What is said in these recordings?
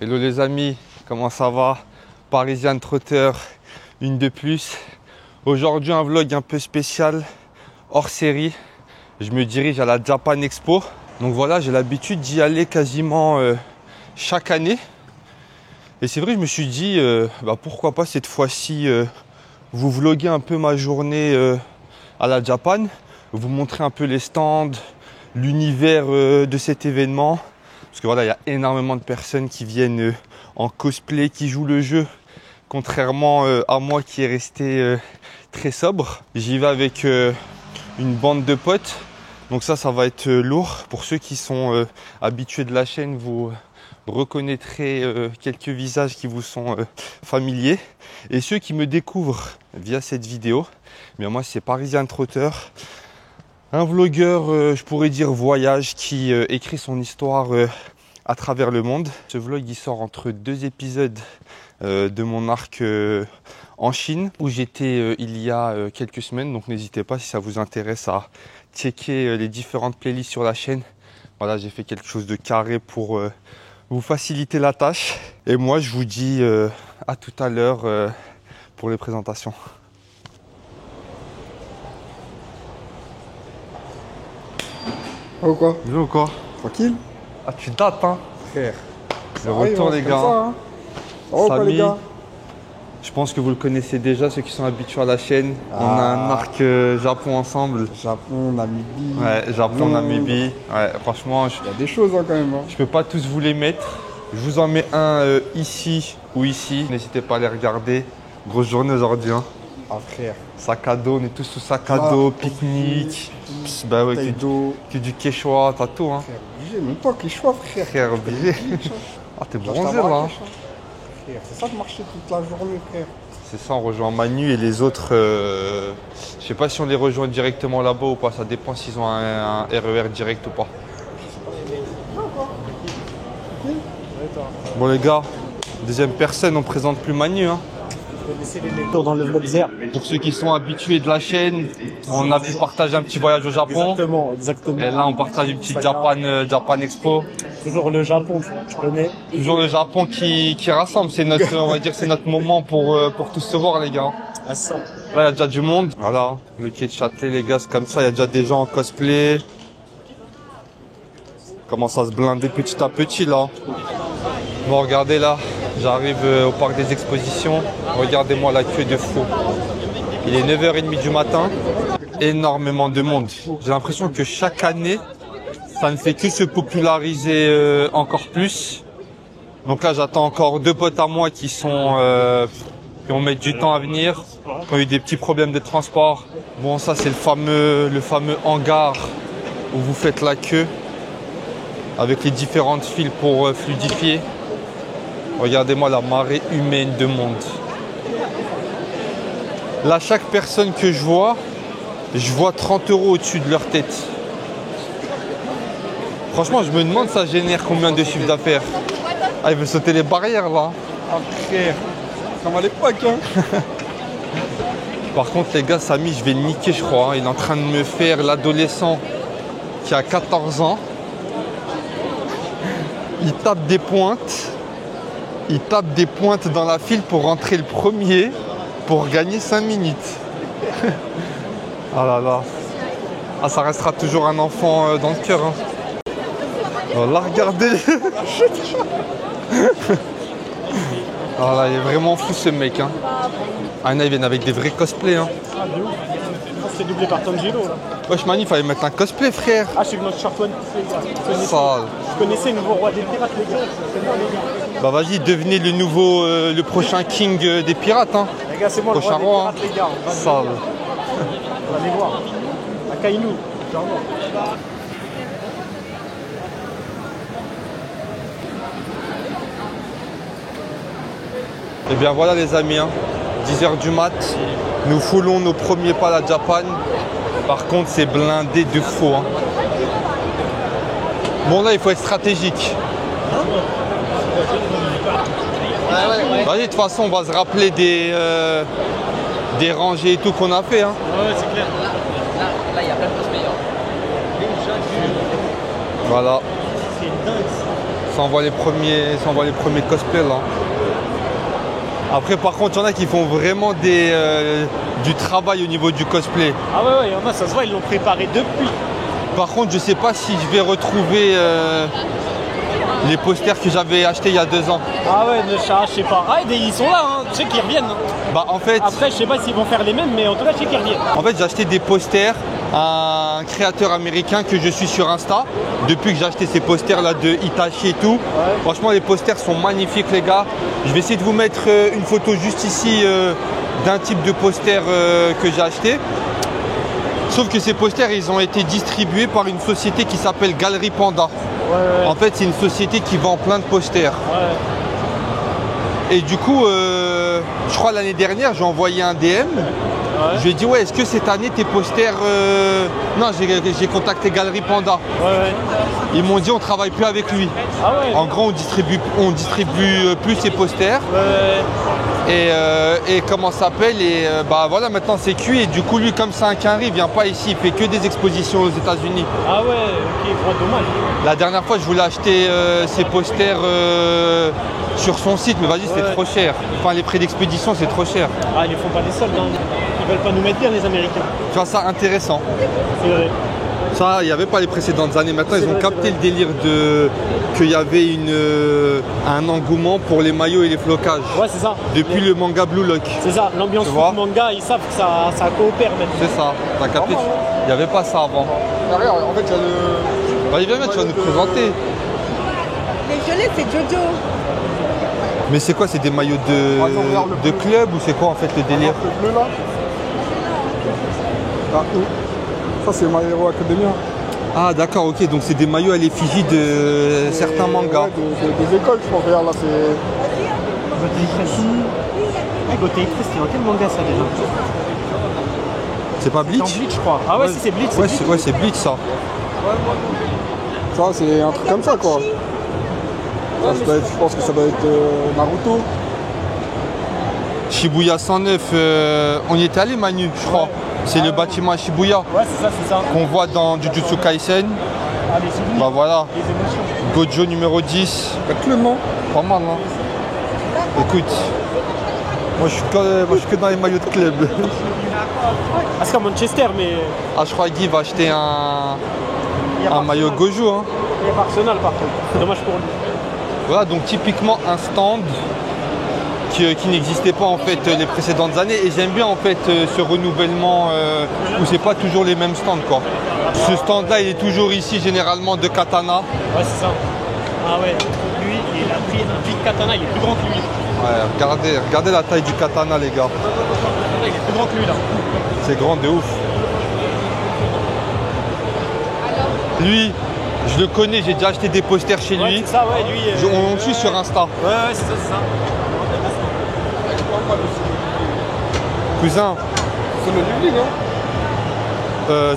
Hello les amis, comment ça va? Parisian Trotter, une de plus. Aujourd'hui un vlog un peu spécial, hors série. Je me dirige à la Japan Expo. Donc voilà, j'ai l'habitude d'y aller quasiment chaque année. Et c'est vrai, je me suis dit, pourquoi pas cette fois-ci vous vloguer un peu ma journée à la Japan. Vous montrer un peu les stands, l'univers de cet événement. Parce que voilà, il y a énormément de personnes qui viennent en cosplay, qui jouent le jeu. Contrairement à moi qui est resté très sobre. J'y vais avec une bande de potes. Donc ça va être lourd. Pour ceux qui sont habitués de la chaîne, vous reconnaîtrez quelques visages qui vous sont familiers. Et ceux qui me découvrent via cette vidéo, bien moi c'est Parisian Trotter. Un vlogueur, je pourrais dire voyage, qui écrit son histoire à travers le monde. Ce vlog il sort entre deux épisodes de mon arc en Chine, où j'étais il y a quelques semaines. Donc n'hésitez pas, si ça vous intéresse, à checker les différentes playlists sur la chaîne. Voilà, j'ai fait quelque chose de carré pour vous faciliter la tâche. Et moi, je vous dis à tout à l'heure pour les présentations. Oh quoi? Tu veux ou quoi? Tranquille? Ah, tu dates, hein? Frère. Le retour, les gars. Ça, hein. Oh quoi, les gars? Je pense que vous le connaissez déjà, ceux qui sont habitués à la chaîne. On a un arc Japon ensemble. Japon, Namibie. Ouais, Japon, Namibie. Ouais, franchement, il y a des choses hein, quand même. Hein. Je peux pas tous vous les mettre. Je vous en mets un ici ou ici. N'hésitez pas à les regarder. Grosse journée aujourd'hui. Hein. Ah frère. Sac à dos, on est tous sous sac à dos, pique-nique. Bah ouais, que du quechua, t'as tout. Hein. Frère, obligé, même pas quechua, frère. Frère, obligé. Ah, t'es bronzé là. C'est ça de marcher toute la journée, frère. C'est ça, on rejoint Manu et les autres. Je sais pas si on les rejoint directement là-bas ou pas. Ça dépend s'ils ont un RER direct ou pas. Bon les gars, deuxième personne, on présente plus Manu. Hein. Dans le vlog Zer. Pour ceux qui sont habitués de la chaîne, on a pu partager un petit voyage au Japon. Exactement. Et là, on partage une petite Japan Expo. Toujours le Japon, tu connais. Toujours le Japon qui rassemble. C'est notre, on va dire, c'est notre moment pour tous se voir, les gars. À ça. Là, il y a déjà du monde. Voilà, le quai de Châtelet, les gars, c'est comme ça. Il y a déjà des gens en cosplay. Commence à se blinder petit à petit, là. Bon, regardez là. J'arrive au parc des expositions. Regardez-moi la queue de fou. Il est 9h30 du matin. Énormément de monde. J'ai l'impression que chaque année, ça ne fait que se populariser encore plus. Donc là, j'attends encore deux potes à moi qui vont mettre du temps à venir, qui ont eu des petits problèmes de transport. Bon, ça, c'est le fameux hangar où vous faites la queue avec les différentes files pour fluidifier. Regardez-moi la marée humaine de monde. Là, chaque personne que je vois 30 € au-dessus de leur tête. Franchement, je me demande ça génère combien de chiffre d'affaires. Ah, il veut sauter les barrières là. Ah frère, comme à l'époque hein. Par contre les gars, Samy, je vais le niquer je crois. Il est en train de me faire l'adolescent qui a 14 ans. Il tape des pointes. Il tape des pointes dans la file pour rentrer le premier pour gagner 5 minutes. Ah là là. Ah, ça restera toujours un enfant dans le cœur. Hein. Oh, là, regardez. Ah là, il est vraiment fou ce mec. Hein. Ah, là, ils viennent avec des vrais cosplays. Hein. Ah, de ouf. C'est doublé par Tanjiro là. Wesh, Mani, il fallait mettre un cosplay, frère. Ah, je suis notre short one, les gars. Ça. Je connaissais le nouveau roi des pirates, les gars. C'est moi, les gars. Bah, vas-y, devenez le prochain king des pirates. Hein. Les gars, c'est moi le roi des pirates, les gars. Ça. On va aller voir. À Kainu, genre. Et bien voilà les amis, hein. 10h du mat, nous foulons nos premiers pas à la Japan. Par contre c'est blindé de fou. Hein. Bon là il faut être stratégique. Vas-y, de toute façon on va se rappeler des rangées et tout qu'on a fait. Hein. Ouais, c'est clair. Là il y a plein de choses meilleures. Voilà. C'est dingue ça. Ça envoie les premiers cosplays là. Après par contre, il y en a qui font vraiment du travail au niveau du cosplay. Ah ouais, il y en a, ça se voit, ils l'ont préparé depuis. Par contre, je sais pas si je vais retrouver les posters que j'avais achetés il y a 2 ans. Ah ouais, je sais pas. Ah, ils sont là, hein. Je sais qu'ils reviennent. Hein. Bah en fait, après, je sais pas s'ils vont faire les mêmes, mais en tout cas, je sais qu'ils reviennent. En fait, j'ai acheté des posters à un créateur américain que je suis sur Insta. Depuis que j'ai acheté ces posters là de Hitachi et tout. Ouais. Franchement, les posters sont magnifiques, les gars. Je vais essayer de vous mettre une photo juste ici d'un type de poster que j'ai acheté. Sauf que ces posters, ils ont été distribués par une société qui s'appelle Galerie Panda. Ouais. En fait, c'est une société qui vend plein de posters. Ouais. Et du coup, je crois l'année dernière, j'ai envoyé un DM. Ouais. Je lui ai dit, ouais, est-ce que cette année tes posters... Non, j'ai contacté Galerie Panda. Ouais. Ils m'ont dit, on travaille plus avec lui. Ah ouais. En gros, on distribue plus ses posters. Ouais. Et comment ça s'appelle, et bah voilà, maintenant c'est cuit. Et du coup, lui, comme c'est un quinri, il vient pas ici, il fait que des expositions aux États-Unis. Ah ouais, ok, gros dommage. La dernière fois, je voulais acheter ces posters sur son site, mais vas-y, c'était trop cher. Enfin, les prix d'expédition, c'est trop cher. Ah, ils font pas des soldes, hein. Ils veulent pas nous mettre bien, les Américains. Tu vois ça intéressant. C'est vrai. Ça, il n'y avait pas les précédentes années. Maintenant, ils ont capté le délire qu'il y avait un engouement pour les maillots et les flocages. Ouais, c'est ça. Depuis le manga Blue Lock. C'est ça, l'ambiance du manga, ils savent que ça coopère même. C'est ça, t'as capté. Il n'y avait pas ça avant. Regarde, en fait, il y a le... Vas-y, viens, tu vas nous présenter. Les gelées, c'est Jojo. Mais c'est quoi? C'est des maillots de club ou c'est quoi en fait le délire? Le bleu là. Ça c'est My Hero Academia. Ah d'accord, ok, donc c'est des maillots à l'effigie de certains mangas. Ouais, des écoles, je pense. Regarde là, c'est... Gothé Express, c'est dans quel manga ça déjà? C'est pas Bleach? C'est Bleach, je crois. Ah ouais, si c'est Bleach. Ouais, c'est Bleach ça. Ça c'est un truc comme ça quoi. Ça, je pense que ça doit être Naruto. Shibuya 109, on y était allé Manu, je crois. Ouais. C'est le bâtiment à Shibuya. Ouais, c'est ça. Qu'on voit dans Jujutsu Kaisen. Ah, les souvenirs. Bah voilà. Les émotions. Gojo numéro 10. Clément. Pas mal, hein. Écoute, moi je suis que dans les maillots de club. Ah, c'est comme Manchester, mais... Ah, je crois que Guy va acheter un maillot Gojo, hein. Il y a Arsenal par contre. Dommage pour lui. Voilà, donc typiquement un stand qui n'existait pas en fait les précédentes années, et j'aime bien en fait ce renouvellement où c'est pas toujours les mêmes stands quoi. Ce stand là il est toujours ici généralement de katana. Ouais, c'est ça. Ah ouais, lui il a pris un big katana, il est plus grand que lui. Ouais, regardez la taille du katana les gars. Il est plus grand que lui là. C'est grand de ouf. Lui, je le connais, j'ai déjà acheté des posters chez lui. C'est ça, ouais, lui. On le suit sur Insta. Ouais, c'est ça. Cousin. C'est le Ligue, hein.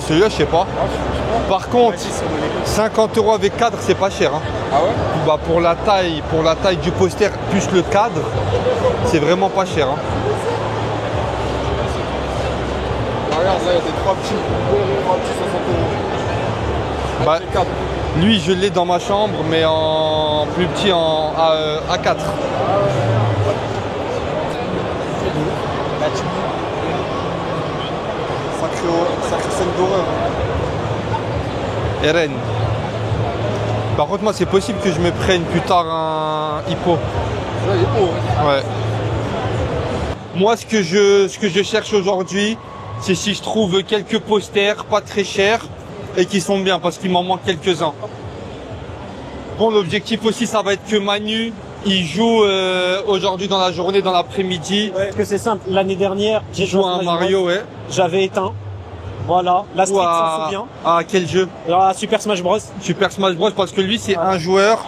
Celui-là, je sais pas. Par contre, 50 € avec cadre, c'est pas cher. Hein. Ah ouais? Bah, pour la taille du poster plus le cadre, c'est vraiment pas cher. Hein. Ah, regarde, là, il y a des 3 petits 60 €. Bah, lui, je l'ai dans ma chambre, mais en plus petit, en A4. Sacré scène d'horreur. Eren. Par contre, moi, c'est possible que je me prenne plus tard un hippo. Ouais, hippo. Ouais. Moi, ce que je cherche aujourd'hui, c'est si je trouve quelques posters pas très chers et qui sont bien, parce qu'il m'en manque quelques-uns. Bon, l'objectif aussi, ça va être que Manu, il joue aujourd'hui dans la journée, dans l'après-midi. Ouais, parce que c'est simple, l'année dernière, j'ai joué à un Mario, ouais. J'avais éteint. Voilà, la Street s'en souvient. Ah, quel jeu? À Super Smash Bros. Super Smash Bros, parce que lui, c'est un joueur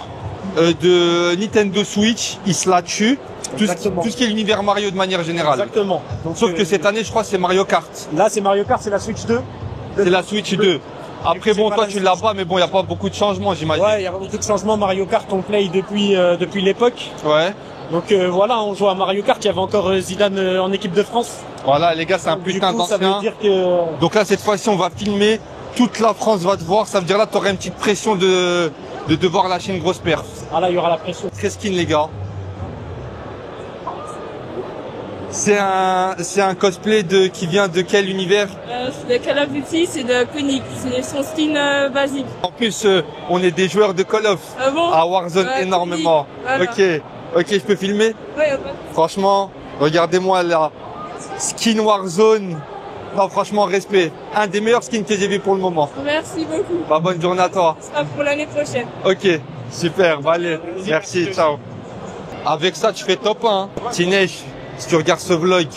de Nintendo Switch, il se la tue. Tout ce qui est l'univers Mario de manière générale. Exactement. Donc, sauf que cette année, je crois, c'est Mario Kart. Là, c'est Mario Kart, c'est la Switch 2. C'est la Switch 2. Après, bon, toi, tu l'as pas, mais bon, il n'y a pas beaucoup de changements, j'imagine. Ouais, il y a pas beaucoup de changements. Mario Kart, on play depuis l'époque. Ouais. Donc voilà, on joue à Mario Kart, il y avait encore Zidane en équipe de France. Voilà, les gars, c'est un putain d'ancien. Donc là, cette fois-ci, on va filmer. Toute la France va te voir. Ça veut dire là, tu aurais une petite pression de de devoir lâcher une grosse perf. Ah là, il y aura la pression. Très skin les gars. C'est un cosplay qui vient de quel univers? C'est de Call of Duty, c'est de Koenig, c'est son skin basique. En plus, on est des joueurs de Call of. Ah bon? À Warzone énormément. Voilà. Ok, je peux filmer? Ouais, ouais. Franchement, regardez-moi là. Skin Warzone. Non, franchement, respect. Un des meilleurs skins que j'ai vu pour le moment. Merci beaucoup. Bah, bonne journée à toi. Ce sera pour l'année prochaine. Ok, super, bah allez, merci, ciao. Avec ça, tu fais top 1. Hein. Tinesh, si tu regardes ce vlog,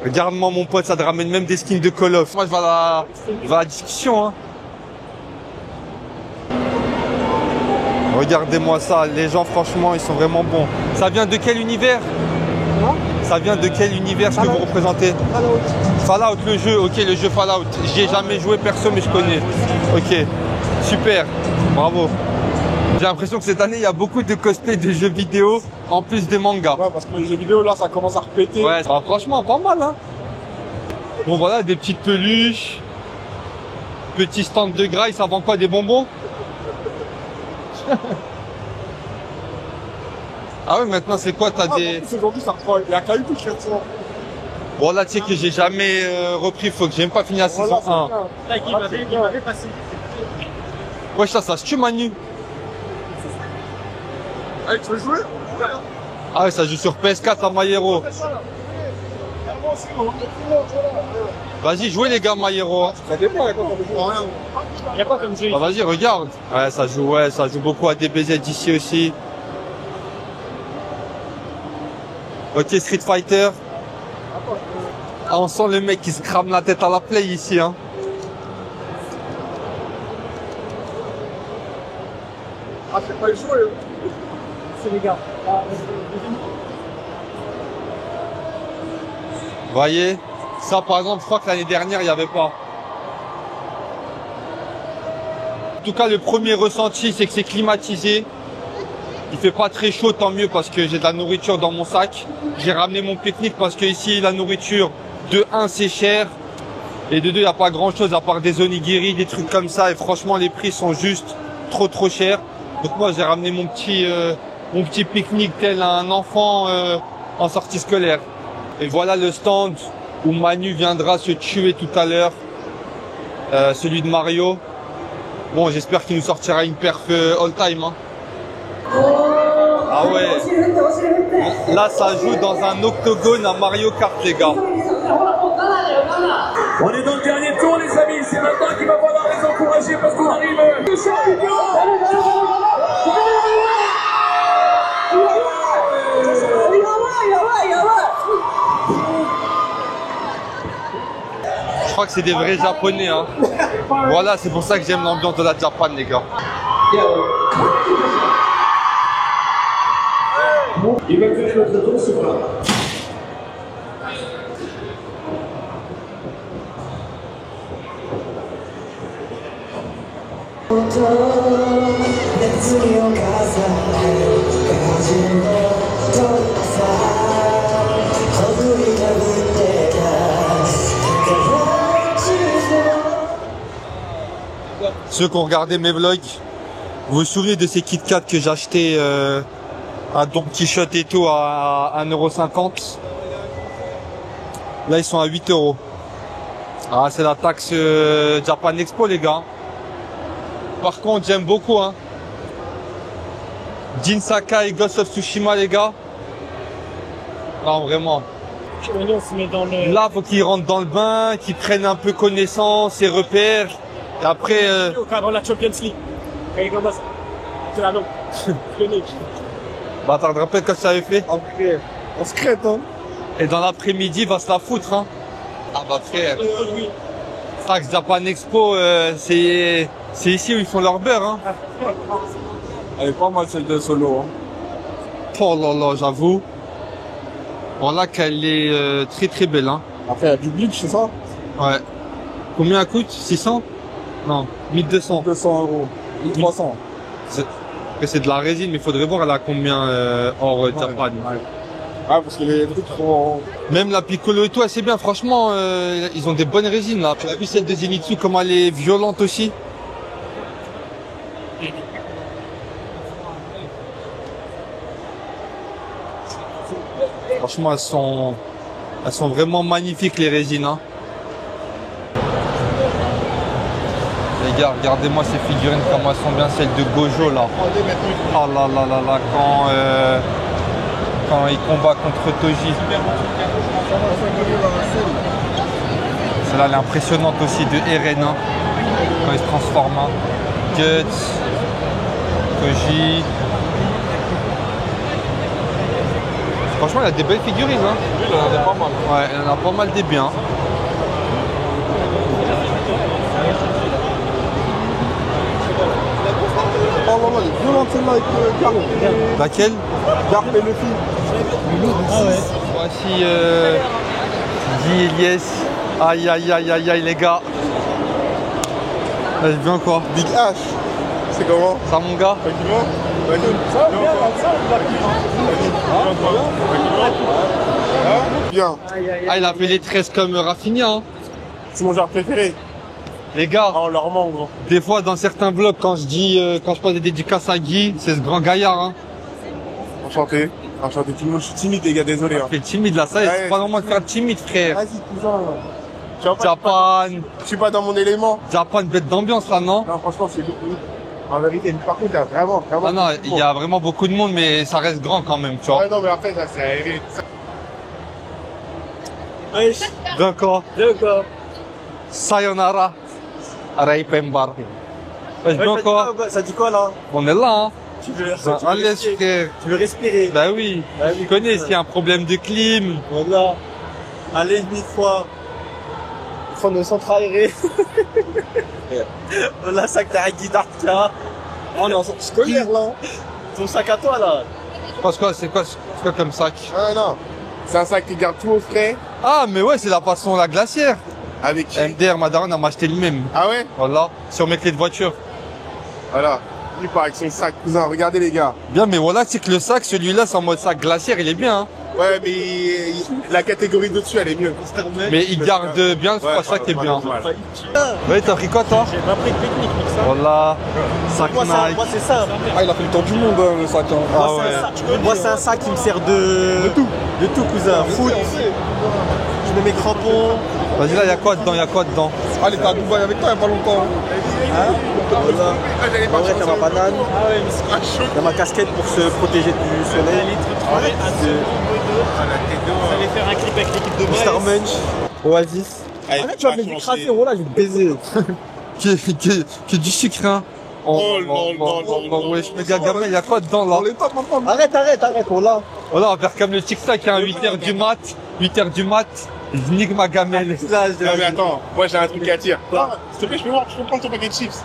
regarde-moi mon pote, ça te ramène même des skins de Call of. Moi, je vais à la discussion. Hein. Regardez-moi ça, les gens, franchement, ils sont vraiment bons. Ça vient de quel univers? Ça vient de quel univers ce que vous représentez? Fallout, le jeu, ok, le jeu Fallout. J'y ai jamais joué perso, mais je connais. Ok, super, bravo. J'ai l'impression que cette année, il y a beaucoup de cosplay de jeux vidéo en plus des mangas. Ouais, parce que les jeux vidéo, là, ça commence à repéter. Ouais, bah, franchement, pas mal, hein. Bon, voilà, des petites peluches. Petit stand de graille, ça vend quoi, des bonbons? Ah ouais, maintenant, c'est quoi, t'as des... Aujourd'hui, ça reprend. Il y a qu'à YouTube qui reprend. Bon, là, tu sais que j'ai jamais repris, faut que j'ai même pas fini la saison 1. Là, il m'avait passé. Ouais, ça se tue, Manu. Allez, tu veux jouer? Ah ouais, ça joue sur PS4 à Mayero. Vas-y, jouez les gars, Mayero. Ça dépend, quand on joue rien. Il y a quoi comme jeu? Bah vas-y, regarde. Ouais, ça joue beaucoup à DBZ ici aussi. Ok, Street Fighter. Ah, on sent le mec qui se crame la tête à la play ici, hein. Ah, c'est pas le jouer. C'est les gars. Voyez, ça par exemple, je crois que l'année dernière, il n'y avait pas. En tout cas, le premier ressenti, c'est que c'est climatisé. Il fait pas très chaud, tant mieux, parce que j'ai de la nourriture dans mon sac. J'ai ramené mon pique-nique parce que ici, la nourriture, de 1, c'est cher. Et de 2, il n'y a pas grand chose à part des onigiri, des trucs comme ça. Et franchement, les prix sont juste trop chers. Donc moi, j'ai ramené mon petit pique-nique tel un enfant en sortie scolaire. Et voilà le stand où Manu viendra se tuer tout à l'heure. Celui de Mario. Bon, j'espère qu'il nous sortira une perf all time. Hein. Ah ouais. Là, ça joue dans un octogone à Mario Kart, les gars. On est dans le dernier tour, les amis. C'est maintenant qu'il va falloir les encourager parce qu'on arrive. Je crois que c'est des vrais japonais. Hein. Voilà, c'est pour ça que j'aime l'ambiance de la Japan, les gars. Il va faire notre tour, c'est pas. Ceux qui ont regardé mes vlogs, vous vous souvenez de ces Kit Kat que j'ai acheté à Don Quichotte et tout à 1,50 €. Là, ils sont à 8 €. Ah, c'est la taxe Japan Expo, les gars. Par contre, j'aime beaucoup. Hein. Jin Sakai et Ghost of Tsushima, les gars. Non, vraiment. On se met dans le... Là, faut qu'ils rentrent dans le bain, qu'ils prennent un peu connaissance et repères. Et après... Au cadre de la Champions League. Quand il commence. C'est la langue. Bah, t'as te rappelles quand ça avait fait? Après, on se crête, hein. Et dans l'après-midi, il va se la foutre, hein. Ah bah frère. Oui. Tax Japan Expo, c'est ici où ils font leur beurre, hein. Elle est pas mal celle de Solo, hein. Oh là là, j'avoue. Voilà qu'elle est très belle, hein. Après, il y a du bleach, c'est ça? Ouais. Combien elle coûte? 600? Non, 1200. 200 €. 1300. C'est de la résine, mais il faudrait voir elle a combien hors Japan. Ouais, parce que les trucs sont... Même la Piccolo et tout, c'est bien. Franchement, ils ont des bonnes résines là. Tu as vu celle de Zenitsu, comment elle est violente aussi? Franchement, elles sont vraiment magnifiques les résines. Hein. Les gars, regardez-moi ces figurines, comment elles sont bien, celles de Gojo là. Oh là là là là, quand il combat contre Toji. Celle-là, elle est impressionnante aussi de Eren, hein, quand il se transforme. Hein. Guts, Toji. Franchement, il y a des belles figurines. Hein. Oui, il en a pas mal. Ouais, il y en a pas mal des biens. Oh là là, elle est violente celle-là avec Garp. Laquelle? Garp et Luffy. Voici Guy Elias. Aïe aïe aïe aïe aïe les gars. Elle bien quoi? Big H. C'est comment? Ça mon gars? Tranquillement? Ça bien, bien. Ah il a fait les tresses comme Rafinha hein. C'est mon genre préféré. Les gars, Oh, leur manque, gros. des fois dans certains vlogs quand je passe des dédicaces à Guy, c'est ce grand gaillard hein. Enchanté. Enchanté. Tout le monde, je suis timide les gars, désolé. Hein. T'es timide là, ça Ouais. c'est pas normal de faire timide frère. Vas-y, cousin. Tu vois pas, Japan, je suis pas dans mon élément. Japan bête d'ambiance là non? Non, franchement, c'est beaucoup. En vérité, par contre, il y a vraiment. Ah non, il y a vraiment beaucoup de monde mais ça reste grand quand même tu vois. Ouais, non, mais après, ça, c'est aéré. Wesh, D'accord. d'accord. Sayonara. Araipembar. Ouais, bien quoi? Ça dit quoi là? On est là hein. Tu veux Allez respirer? frère. Tu veux respirer? Bah oui, Bah oui, je connais putain. s'il y a un problème de clim. Voilà. Allez, une fois. Prendre le centre aéré. Voilà, sac t'as un guitare, tiens. On est en sortie scolaire là. Ton sac à toi là. C'est quoi comme sac? Ah non. C'est un sac qui garde tout au frais. Ah mais ouais, c'est la façon la glacière. Avec qui? MDR, ma daronne, elle m'a acheté le même. Ah ouais? Voilà, sur mes clés de voiture. Voilà. Il part avec son sac, cousin. Regardez les gars. Bien, mais voilà, c'est que le sac, celui-là, c'est en mode sac glaciaire, il est bien. Hein. Ouais, mais la catégorie de-dessus, elle est mieux. Mais il garde bien le froid, ça qui est bien. Ouais, t'as pris quoi toi? J'ai pas pris de technique, mec, ça. Voilà, sac Moi, Nike. c'est ça. Ah, il a fait le tour du monde, hein, le sac. Hein. Ah Moi, ouais. moi, c'est un sac qui me sert de tout. De tout, cousin. Foot. Je mets mes crampons. Vas-y, là, il y a quoi dedans? Il y a quoi dedans? Ah, il était à Dubaï avec toi il y a pas longtemps. Voilà. En vrai, t'as ma banane. T'as ma casquette pour se protéger du soleil. Vous allez faire un clip avec l'équipe de Star Munch. Oasis. Arrête, Tu vas me les écraser, voilà, je vais te baiser. Qui est du sucre, hein. Wesh, mais gamin, il y a quoi dedans là? On les tape maintenant. Arrête, on l'a. Voilà, on va faire comme le tic-tac, hein, 8h du mat. 8h du mat, je nique ma gamelle. Là, Non, mais attends, moi j'ai un truc à dire. Ah, s'il te plaît, je peux prendre ton paquet de chips.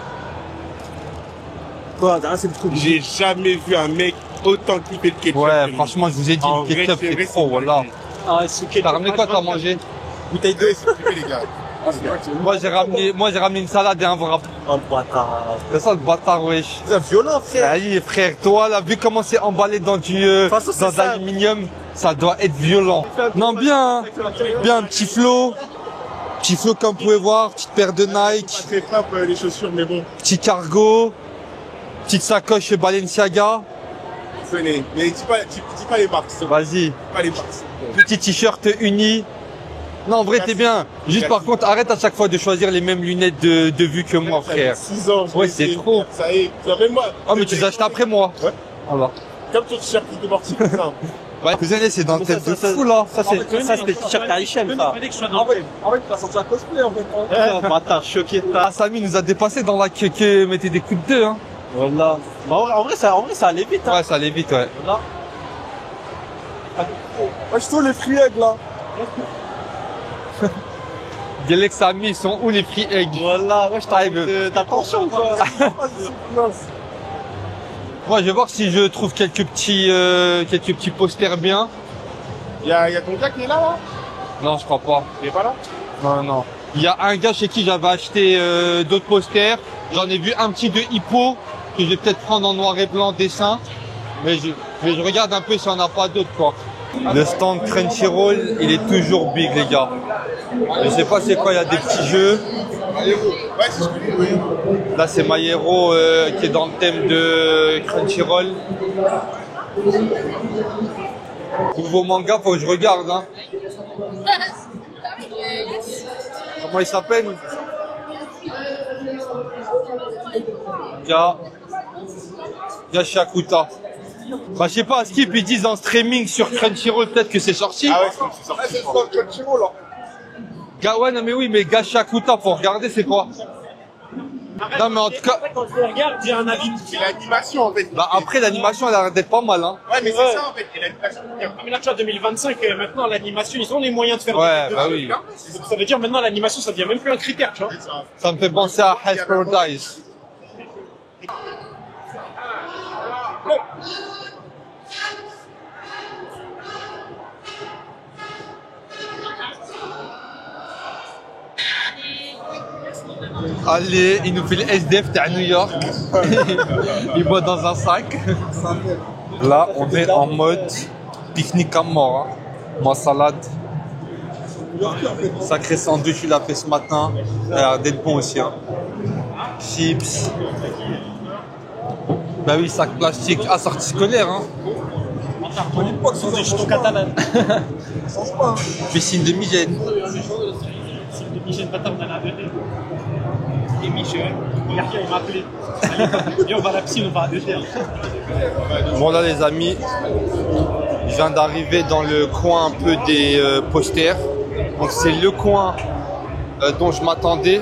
Quoi, c'est le truc. J'ai jamais vu un mec autant kiffer le ketchup. Ouais, franchement, je vous ai dit, En le ketchup, vrai, c'est trop, voilà. Ah, T'as ramené quoi, t'as mangé? Bouteille d'eau. S'il te plaît, les gars. Moi, j'ai ramené une salade et un wrap. Oh, le bâtard. C'est ça, le bâtard, wesh. C'est violent, frère. Allez, frère, toi, là, vu comment c'est emballé dans façon, c'est dans ça. l'aluminium, ça doit être violent. Non, bien, hein. Bien, un petit flow. Petit flow, comme vous pouvez voir, petite paire de Nike, Très frappe les chaussures, mais bon, petit cargo, petite sacoche Balenciaga. venez. Mais dis pas les marques, s'il te plaît. Vas-y. Dis pas les marques. Petit t-shirt uni. Non, en vrai, t'es bien. Juste par contre, arrête à chaque fois de choisir les mêmes lunettes de vue que moi, Ça fait frère. 6 ans. je Ouais, l'ai c'est fait. trop. Ça y est, même moi. Oh, mais tu les achètes après moi. Ouais. Voilà. Comme ton t-shirt qui est morti comme ça. Ouais, vous allez, c'est dans le tête de fou, là. Ça, c'était le t-shirt à Hichem, ça. En fait, tu vas sortir un cosplay en fait. Ah, bâtard, choqué de Ah, ta. Samy nous a dépassé dans la queue que mettait des coups de deux, hein. Voilà. Bah, en vrai, ça allait vite, hein. Ouais, ça allait vite, ouais. Voilà. Ouais, je trouve les fruits eggs là. Galex Samy, ils sont où les free eggs? Voilà, ouais, je Ah, il veut- ta pension, quoi. Moi, je vais voir si je trouve quelques petits posters bien. Il y a ton gars qui est là. Non, je crois pas. Il est pas là. Non, non. Il y a un gars chez qui j'avais acheté d'autres posters. J'en ai vu un petit de Hippo que je vais peut-être prendre en noir et blanc dessin. Mais je regarde un peu si on n'a pas d'autres, quoi. Le stand Crunchyroll, il est toujours big, les gars. Je sais pas c'est quoi, il y a des petits jeux. Ouais, c'est ce que je voulais. Là, c'est My Hero qui est dans le thème de Crunchyroll. Nouveau manga, faut que je regarde. Hein. Comment il s'appelle? Gashakuta. Bah je sais pas, Skip ils disent en streaming sur Crunchyroll, peut-être que c'est sorti. Ah ouais, c'est sorti. C'est sur Crunchyroll là. Ouais non mais oui, mais Gashakuta, faut regarder c'est quoi? Non mais en tout cas, Quand je regarde, j'ai un avis. C'est l'animation en fait. bah après l'animation elle a l'air d'être pas mal hein. Ouais, mais c'est ça en fait. Et l'animation. Mais là, tu vois, 2025, maintenant, l'animation, ils ont les moyens de faire Ouais, des bah trucs. oui. Donc, ça veut dire maintenant, l'animation, ça devient même plus un critère, tu vois. Ça me fait penser à Hell's Paradise. Allez, il nous fait le SDF à New York. Il boit dans un sac. Là, on est en mode pique-nique à mort. Hein. Ma salade. Sacré sandwich, il a fait ce matin. Il a l'air d'être bon aussi. Hein. Chips. Bah oui, sac plastique. Ah, sortie scolaire. Hein. Piscine de Migène. Et Michel, hier il m'a appelé. Allez, on va à la piscine, on va à deux terres. Bon là les amis, je viens d'arriver dans le coin un peu des posters. Donc c'est le coin dont je m'attendais.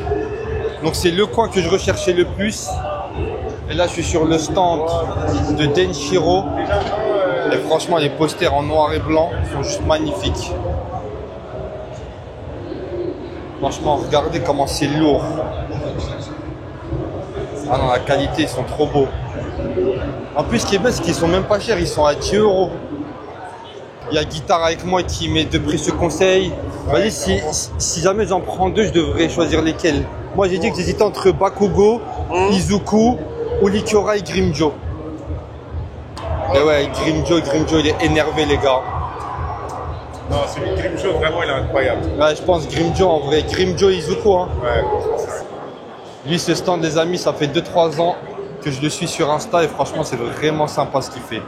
Donc c'est le coin que je recherchais le plus. Et là je suis sur le stand de Denshiro. Et franchement les posters en noir et blanc sont juste magnifiques. Franchement regardez comment c'est lourd. Ah non, la qualité, ils sont trop beaux. En plus, ce qui est bien, c'est qu'ils sont même pas chers, ils sont à 10 €. Il y a Guitare avec moi qui met de précieux conseils. Vas-y, si jamais j'en prends deux, je devrais choisir lesquels. Moi, j'ai dit que j'hésitais entre Bakugo, Izuku ou Likiora et Grimjo. Et ouais, Grimjo, il est énervé, les gars. Non, celui de Grimjo, vraiment, il est incroyable. Ouais, je pense Grimjo en vrai. Grimjo et Izuku, hein. Ouais. Lui, ce stand des amis, ça fait 2-3 ans que je le suis sur Insta et franchement, c'est vraiment sympa ce qu'il fait.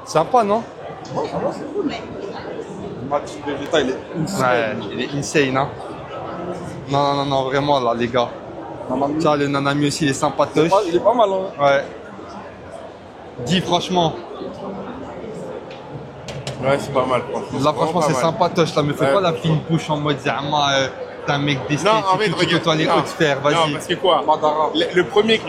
Sympa, non? Max Vegeta, il est insane. Ouais, il est insane, hein. Non, vraiment, là, les gars. Tiens, le Nanami aussi, il est sympatoche. Il est pas mal, hein. Ouais. Dis, franchement. Ouais, c'est pas mal, franchement. Là, franchement, c'est sympatoche. Là, me fais Ouais. pas la fine bouche en mode Zama, t'es un mec d'esthétique, Non, en fait, tu peux toi les non. hautes faire, Non, vas-y. parce que quoi le premier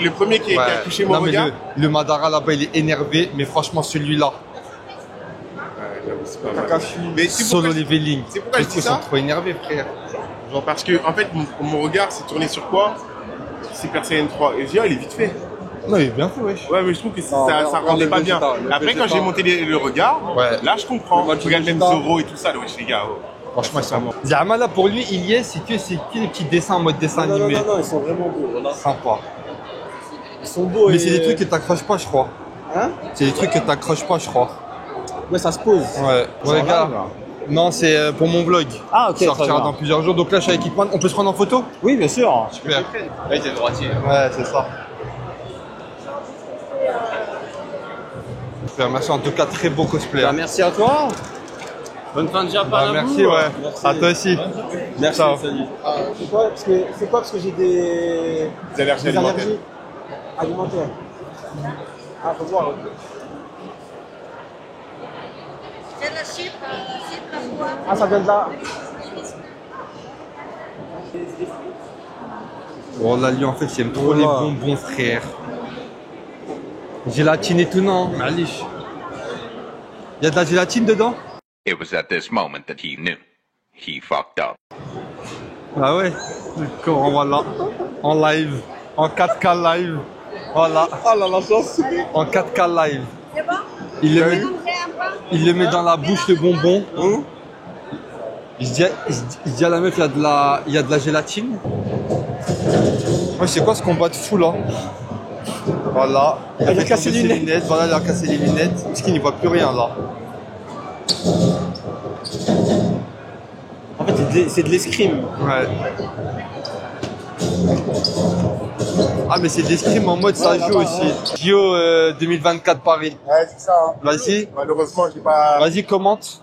qui a touché mon Non, mais regard. le Madara là-bas, il est énervé, mais franchement, celui-là, Ouais, j'avoue, c'est pas mal. Mais c'est solo pourquoi, leveling. c'est pourquoi je dis Ils sont ça trop énervés, frère. genre parce que, en fait, mon regard s'est tourné sur quoi? C'est Persien 3. Et je dis, ah, il est vite fait. Non, il est bien fait, wesh. Ouais, mais je trouve que Non, ça rendait le pas bien. Vegeta, le Après, quand Vegeta. j'ai monté le regard, Ouais. là, je comprends. Le Regarde même Vegeta. Zoro et tout ça, wesh, les gars. Oh. Franchement, ils sont bons. Zama là, pour lui, il y est, c'est que les petits dessins en mode dessin Non, animé. ils sont vraiment beaux. Voilà. Sympa. Ils sont beaux. Mais et- c'est des trucs que t'accroches pas, je crois. Hein? C'est des trucs que t'accroches pas, je crois. Ouais, ça se pose. Ouais. Ouais, les gars. Non, c'est pour mon vlog. Ah, ok, Ça sortira très bien. dans plusieurs jours. Donc là, je suis avec Hitman. On peut se prendre en photo? Oui, bien sûr. Super. Ouais, t'es droitier. Ouais, c'est ça. Super, merci. En tout cas, très beau cosplay. Bah, hein. merci à toi. Bonne fin de Japan Bah, à merci, vous. ouais. Merci. À toi aussi. Merci, Ciao. salut. C'est quoi parce que j'ai des allergies alimentaires. alimentaires. Ah, faut voir. C'est le chiffre la fois. Ah, ça vient de là. Bon, là, lui, en fait, j'aime trop les bonbons, frère. Gélatine et tout, non? Malish. Il y a de la gélatine dedans? It was at this moment that he knew. He fucked up. Ah ouais. D'accord, voilà. En live. En 4K live. Voilà. Ah là, la chance. En 4K live. C'est bon? Il le met dans la bouche, le bonbon. Il se dit à la meuf, il y a de la gélatine. Ouais, c'est quoi ce combat de fou, là? Voilà. Il a cassé les lunettes. Voilà, il a cassé les lunettes. Parce qu'il n'y voit plus rien, là. En fait, c'est de l'escrime. Ouais. Ah, mais c'est des scrims en mode ça joue aussi. JO 2024 Paris. Ouais, c'est ça. Hein. Vas-y. Malheureusement, j'ai pas. Vas-y, commente.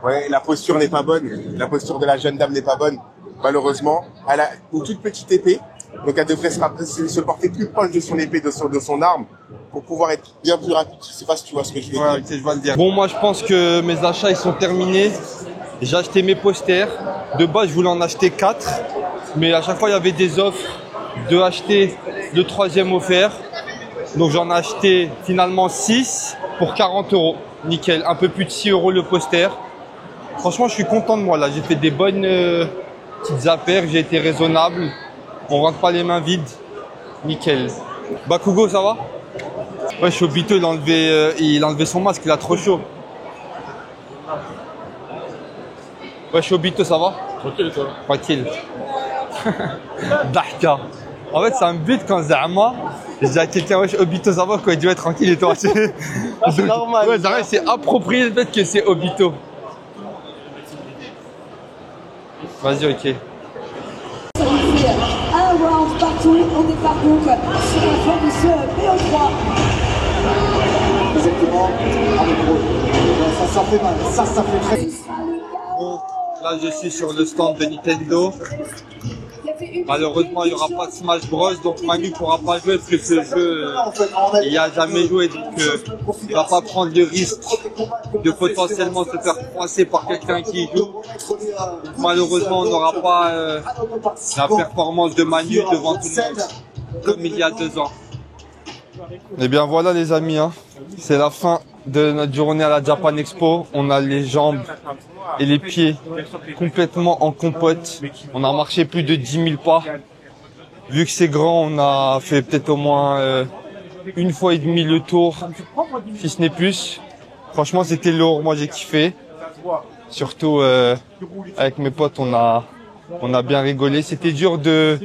Ouais, la posture n'est pas bonne. La posture de la jeune dame n'est pas bonne. Malheureusement, elle a une toute petite épée. Donc elle devrait se porter plus proche de son épée, de son arme, pour pouvoir être bien plus rapide. Je sais pas si tu vois ce que je veux dire. Ouais, ok, je vois le dire. Bon, moi je pense que mes achats ils sont terminés. J'ai acheté mes posters. De base, je voulais en acheter 4. Mais à chaque fois, il y avait des offres de acheter le 3e offert. Donc j'en ai acheté finalement 6 pour 40 €. Nickel. Un peu plus de 6 € le poster. Franchement, je suis content de moi là. J'ai fait des bonnes petites affaires. J'ai été raisonnable. On rentre pas les mains vides. Nickel. Bakugo, ça va? Ouais, Chobito, il a enlevé son masque. Il a trop chaud. Ouais, Chobito, ça va? Tranquille, toi. Tranquille. Dahka. En fait, ça me bute quand Zama, je dis à quelqu'un, ouais, Obito, ça va quoi? Il dit, ouais, tranquille, et toi? C'est normal. Ouais, c'est approprié le fait que c'est Obito. Vas-y, ok. Un round partout, on départ donc sur la fin de ce BO3. Exactement, avec gros. Ça fait mal, ça fait très. Bon, là, je suis sur le stand de Nintendo. Malheureusement, il n'y aura pas de Smash Bros, donc Manu ne pourra pas jouer parce que ce jeu, il n'y a jamais joué, donc il ne va pas prendre le risque de potentiellement se faire froisser par quelqu'un qui y joue. Donc, malheureusement, on n'aura pas la performance de Manu devant tout le monde, comme il y a 2 ans. Et bien voilà les amis, hein. C'est la fin de notre journée à la Japan Expo. On a les jambes et les pieds complètement en compote. On a marché plus de 10 000 pas. Vu que c'est grand, on a fait peut-être au moins 1 fois et demi le tour, si ce n'est plus. Franchement, c'était lourd. Moi, j'ai kiffé. Surtout avec mes potes, on a bien rigolé. C'était dur de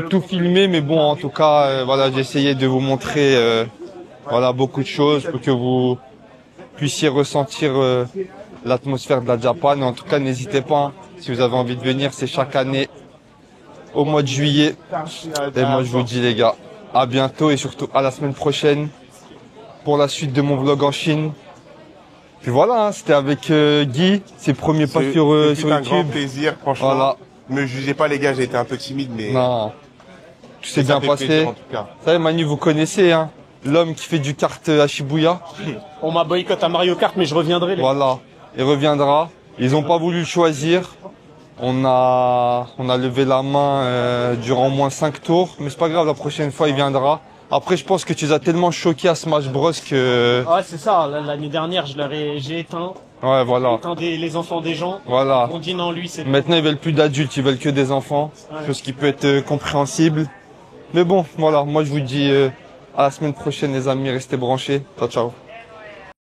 tout filmer, mais bon, en tout cas, voilà, j'ai essayé de vous montrer voilà, beaucoup de choses pour que vous puissiez ressentir l'atmosphère de la Japan. En tout cas, n'hésitez pas, hein, si vous avez envie de venir, c'est chaque année au mois de juillet. Et moi, je vous dis les gars, à bientôt et surtout à la semaine prochaine pour la suite de mon vlog en Chine. Puis voilà, hein, c'était avec Guy, ses premiers pas sur C'était un grand YouTube. plaisir, franchement. Voilà. Ne me jugez pas les gars, j'ai été un peu timide, mais Non, tout s'est ça bien fait passé. plaisir, en tout cas. Vous savez, Manu, vous connaissez, hein, l'homme qui fait du kart à Shibuya. On m'a boycotté à Mario Kart, mais je reviendrai. Voilà, il reviendra. Ils n'ont pas voulu le choisir. On a levé la main durant au moins 5 tours, mais c'est pas grave, la prochaine fois il viendra. Après, je pense que tu les as tellement choqués à Smash Bros que... Ouais, c'est ça. L'année dernière, j'ai éteint. Ouais, voilà. Éteint les enfants des gens. Voilà. On dit non, lui, c'est... Maintenant, ils veulent plus d'adultes, ils veulent que des enfants. Ouais. Chose qui peut être compréhensible. Mais bon, voilà, moi je vous dis à la semaine prochaine les amis, restez branchés. Ciao, ciao.